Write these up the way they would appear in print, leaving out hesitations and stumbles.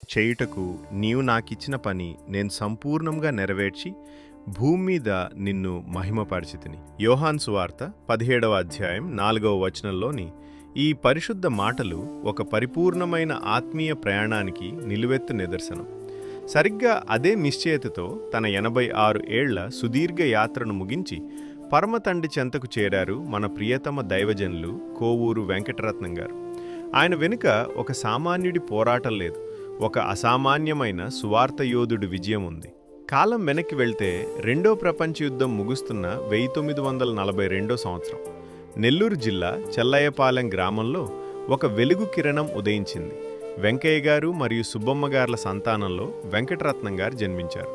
చేయుటకు నీవు నాకిచ్చిన పని నేను సంపూర్ణంగా నెరవేర్చి భూమి మీద నిన్ను మహిమపరిచితిని. యోహాను సువార్త 17వ అధ్యాయం 4వ వచనంలోని ఈ పరిశుద్ధ మాటలు ఒక పరిపూర్ణమైన ఆత్మీయ ప్రయాణానికి నిలువెత్తు నిదర్శనం. సరిగ్గా అదే నిశ్చయతతో తన 86 ఏళ్ల సుదీర్ఘ యాత్రను ముగించి పరమతండ్రి చెంతకు చేరారు మన ప్రియతమ దైవజనులు కోవూరు వెంకటరత్నం గారు. ఆయన వెనుక ఒక సామాన్యుడి పోరాటం లేదు, ఒక అసామాన్యమైన సువార్త యోధుడి విజయం ఉంది. కాలం వెనక్కి వెళ్తే రెండో ప్రపంచ యుద్ధం ముగుస్తున్న 1942 సంవత్సరం నెల్లూరు జిల్లా చెల్లయ్యపాలెం గ్రామంలో ఒక వెలుగు కిరణం ఉదయించింది. వెంకయ్య గారు మరియు సుబ్బమ్మ గార్ల సంతానంలో వెంకటరత్నం గారు జన్మించారు.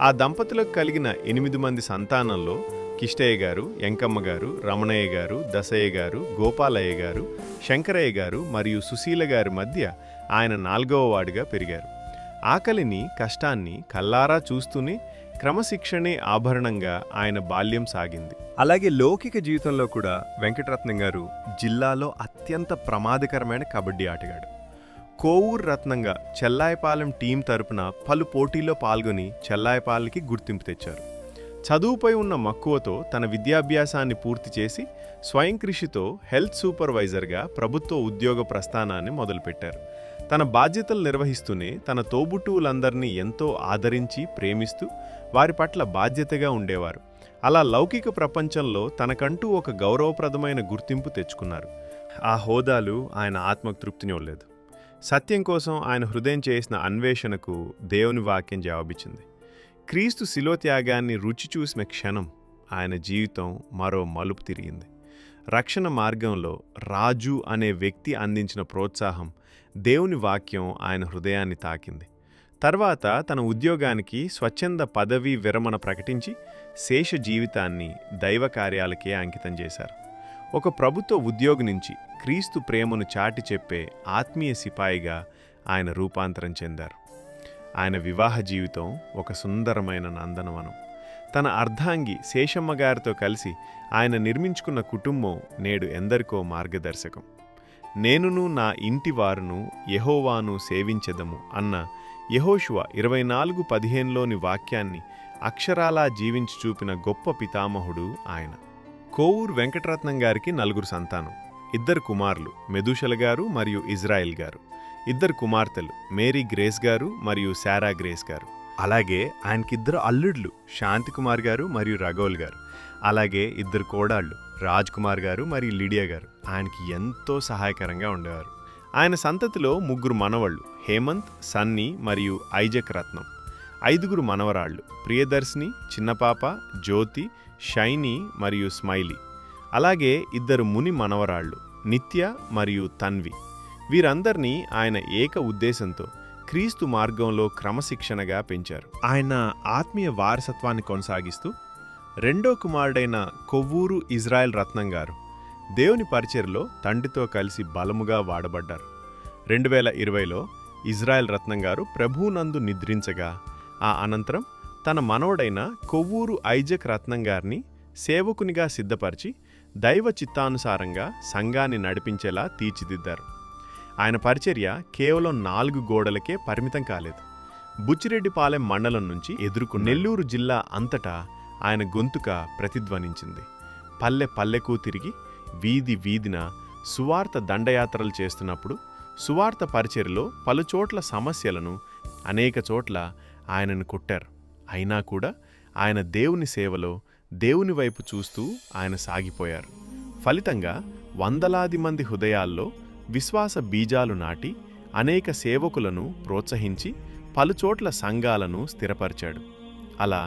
ఆ దంపతులకు కలిగిన 8 మంది సంతానంలో కిష్టయ్య గారు, ఎంకమ్మ గారు, రమణయ్య గారు, దశయ్య గారు, గోపాలయ్య గారు, శంకరయ్య గారు మరియు సుశీల గారి మధ్య ఆయన 4వ వాడిగా పెరిగారు. ఆకలిని, కష్టాన్ని కల్లారా చూస్తూనే క్రమశిక్షణే ఆభరణంగా ఆయన బాల్యం సాగింది. అలాగే లౌకిక జీవితంలో కూడా వెంకటరత్నం గారు జిల్లాలో అత్యంత ప్రమాదకరమైన కబడ్డీ ఆటగాడు. కోవూరు రత్నంగా చెల్లాయపాలెం టీం తరపున పలు పోటీల్లో పాల్గొని చెల్లాయపాలెంకి గుర్తింపు తెచ్చారు. చదువుపై ఉన్న మక్కువతో తన విద్యాభ్యాసాన్ని పూర్తి చేసి స్వయం కృషితో హెల్త్ సూపర్వైజర్గా ప్రభుత్వ ఉద్యోగ ప్రస్థానాన్ని మొదలుపెట్టారు. తన బాధ్యతలు నిర్వహిస్తూనే తన తోబుట్టువులందరినీ ఎంతో ఆదరించి ప్రేమిస్తూ వారి పట్ల బాధ్యతగా ఉండేవారు. అలా లౌకిక ప్రపంచంలో తనకంటూ ఒక గౌరవప్రదమైన గుర్తింపు తెచ్చుకున్నారు. ఆ హోదాలు ఆయన ఆత్మకు తృప్తినివ్వలేదు. సత్యం కోసం ఆయన హృదయం చేసిన అన్వేషణకు దేవుని వాక్యం జవాబిచ్చింది. క్రీస్తు శిలువ త్యాగాన్ని రుచి చూసిన క్షణం ఆయన జీవితం మరో మలుపు తిరిగింది. రక్షణ మార్గంలో రాజు అనే వ్యక్తి అందించిన ప్రోత్సాహం, దేవుని వాక్యం ఆయన హృదయాన్ని తాకింది. తర్వాత తన ఉద్యోగానికి స్వచ్ఛంద పదవీ విరమణ ప్రకటించి శేష జీవితాన్ని దైవ కార్యాలకే అంకితం చేశారు. ఒక ప్రభుత్వ ఉద్యోగి నుంచి క్రీస్తు ప్రేమను చాటి చెప్పే ఆత్మీయ సిపాయిగా ఆయన రూపాంతరం చెందారు. ఆయన వివాహ జీవితం ఒక సుందరమైన నందనవనం. తన అర్ధాంగి శేషమ్మ గారితో కలిసి ఆయన నిర్మించుకున్న కుటుంబం నేడు ఎందరికో మార్గదర్శకం. నేనును నా ఇంటి వారును యెహోవాను సేవించెదము అన్న యెహోషువ 24:15లోని వాక్యాన్ని అక్షరాలా జీవించి చూపిన గొప్ప పితామహుడు ఆయన. కోవూరు వెంకటరత్నం గారికి 4 సంతానం. 2 కుమారులు మెదూషల గారు మరియు ఇజ్రాయిల్ గారు, 2 కుమార్తెలు మేరీ గ్రేస్ గారు మరియు శారా గ్రేస్ గారు. అలాగే ఆయనకి 2 అల్లుళ్ళు శాంతికుమార్ గారు మరియు రఘోల్ గారు. అలాగే 2 కోడాళ్ళు రాజ్ కుమార్ గారు మరియు లిడియా గారు ఆయనకి ఎంతో సహాయకరంగా ఉండేవారు. ఆయన సంతతిలో 3 మనవళ్ళు హేమంత్, సన్నీ మరియు ఐజక్ రత్నం. 5 మనవరాళ్ళు ప్రియదర్శిని, చిన్నపాప, జ్యోతి, షైనీ మరియు స్మైలీ. అలాగే 2 ముని మనవరాళ్ళు నిత్య మరియు తన్వి. వీరందరినీ ఆయన ఏక ఉద్దేశంతో క్రీస్తు మార్గంలో క్రమశిక్షణగా పెంచారు. ఆయన ఆత్మీయ వారసత్వాన్ని కొనసాగిస్తూ రెండో కుమారుడైన కొవ్వూరు ఇజ్రాయెల్ రత్నం గారు దేవుని పరిచర్లో తండ్రితో కలిసి బలముగా వాడబడ్డారు. 2020లో ఇజ్రాయెల్ రత్నం గారు ప్రభువునందు నిద్రించగా ఆ అనంతరం తన మనవడైన కొవ్వూరు ఐజక్ రత్నం గారిని సేవకునిగా సిద్ధపరిచి దైవ చిత్తానుసారంగా సంఘాన్ని నడిపించేలా తీర్చిదిద్దారు. ఆయన పరిచర్య కేవలం 4 గోడలకే పరిమితం కాలేదు. బుచ్చిరెడ్డిపాలెం మండలం నుంచి ఎదుర్కొన్న నెల్లూరు జిల్లా అంతటా ఆయన గొంతుక ప్రతిధ్వనించింది. పల్లె పల్లెకు తిరిగి వీధి వీధిన సువార్త దండయాత్రలు చేస్తున్నప్పుడు సువార్త పరిచర్యలో పలుచోట్ల సమస్యలను, అనేక చోట్ల ఆయనను కొట్టారు. అయినా కూడా ఆయన దేవుని సేవలో దేవుని వైపు చూస్తూ ఆయన సాగిపోయారు. ఫలితంగా వందలాది మంది హృదయాల్లో విశ్వాస బీజాలు నాటి అనేక సేవకులను ప్రోత్సహించి పలుచోట్ల సంఘాలను స్థిరపరిచాడు. అలా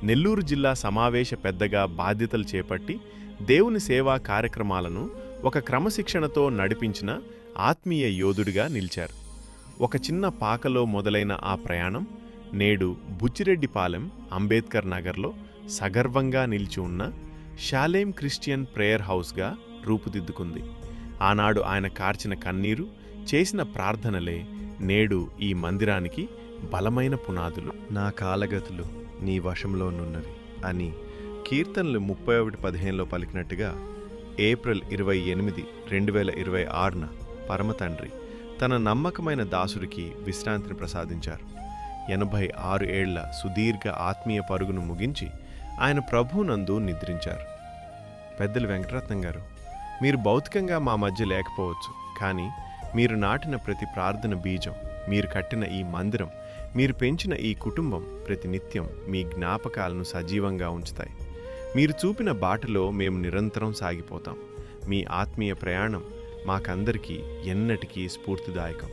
నెల్లూరు జిల్లా సమావేశ పెద్దగా బాధ్యతలు చేపట్టి దేవుని సేవా కార్యక్రమాలను ఒక క్రమశిక్షణతో నడిపించిన ఆత్మీయ యోధుడిగా నిలిచారు. ఒక చిన్న పాకలో మొదలైన ఆ ప్రయాణం నేడు బుచ్చిరెడ్డిపాలెం అంబేద్కర్ నగర్లో సగర్వంగా నిలిచి ఉన్న షాలేం క్రిస్టియన్ ప్రేయర్ హౌస్గా రూపుదిద్దుకుంది. ఆనాడు ఆయన కార్చిన కన్నీరు, చేసిన ప్రార్థనలే నేడు ఈ మందిరానికి బలమైన పునాదులు. నా కాలగతులు నీ వశంలోనున్నవి అని కీర్తనలు 31:15లో పలికినట్టుగా ఏప్రిల్ 28, 2026న పరమతండ్రి తన నమ్మకమైన దాసుడికి విశ్రాంతిని ప్రసాదించారు. 86 ఏళ్ల సుదీర్ఘ ఆత్మీయ పరుగును ముగించి ఆయన ప్రభువునందు నిద్రించారు. పెద్దలు వెంకటరత్నం గారు, మీరు భౌతికంగా మా మధ్య లేకపోవచ్చు, కానీ మీరు నాటిన ప్రతి ప్రార్థన బీజం, మీరు కట్టిన ఈ మందిరం, మీరు పెంచిన ఈ కుటుంబం ప్రతినిత్యం మీ జ్ఞాపకాలను సజీవంగా ఉంచుతాయి. మీరు చూపిన బాటలో మేము నిరంతరం సాగిపోతాం. మీ ఆత్మీయ ప్రయాణం మాకందరికీ ఎన్నటికీ స్ఫూర్తిదాయకం.